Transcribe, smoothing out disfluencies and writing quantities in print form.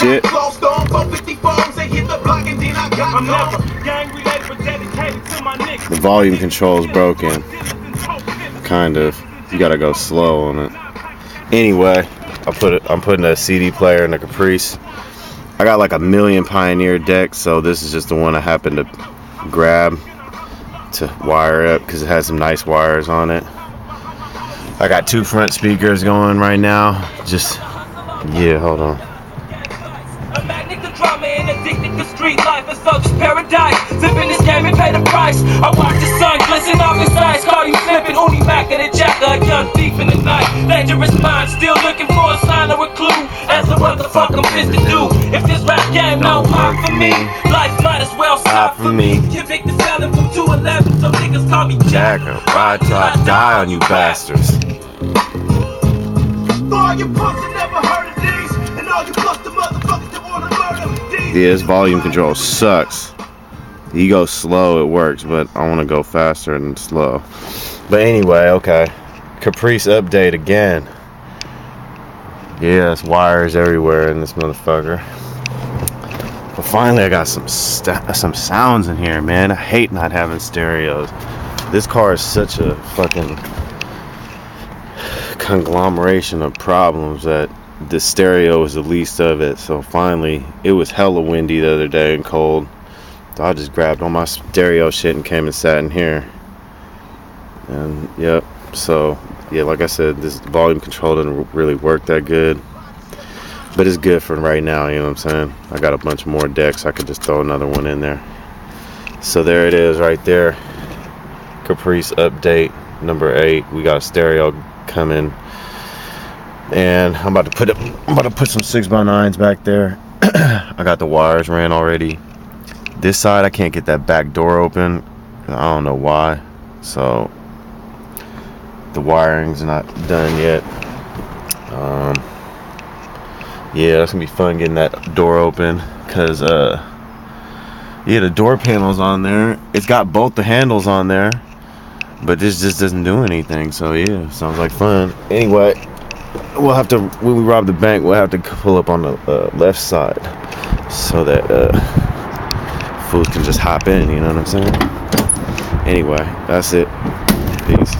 shit. The volume control is broken. Kind of. You gotta go slow on it. Anyway, I'm putting a CD player in the Caprice. I got like a million Pioneer decks, so this is just the one I happened to grab to wire up because it has some nice wires on it. I got 2 front speakers going right now. Just, yeah, hold on. Addicted to street life and so just paradise. Zipping this game and pay the price. I watch the sun glisten off his eyes. Call you flipping, only back of the jacker, a young thief in the night. Dangerous mind, still looking for a sign or a clue as to what the fuck I'm fit to do. If this rap game don't pop for me, life might as well stop for me. Convicted felon from 211, so niggas call me Jacker. Ride till I die on you bastards. All you punks that never heard of these, and all you busted motherfuckers that wanna murder these. Yeah, this volume control sucks. You go slow, it works, but I want to go faster than slow. But anyway, okay. Caprice update again. Yeah, there's wires everywhere in this motherfucker. But finally, I got some sounds in here, man. I hate not having stereos. This car is such a fucking conglomeration of problems that the stereo is the least of it. So finally, it was hella windy the other day and cold, so I just grabbed all my stereo shit and came and sat in here. And yep, so yeah, like I said, this volume control didn't really work that good, but it's good for right now, you know what I'm saying? I got a bunch more decks, I could just throw another one in there. So there it is right there. Caprice update number 8. We got a stereo coming, and I'm about to put some 6x9s back there. I got the wires ran already. This side I can't get that back door open. I don't know why. So the wiring's not done yet. Yeah, that's gonna be fun getting that door open, cause yeah, the door panel's on there. It's got both the handles on there, but this just doesn't do anything. So yeah, sounds like fun. Anyway, we'll have to, when we rob the bank, we'll have to pull up on the left side so that fools can just hop in, you know what I'm saying? Anyway, that's it. Peace.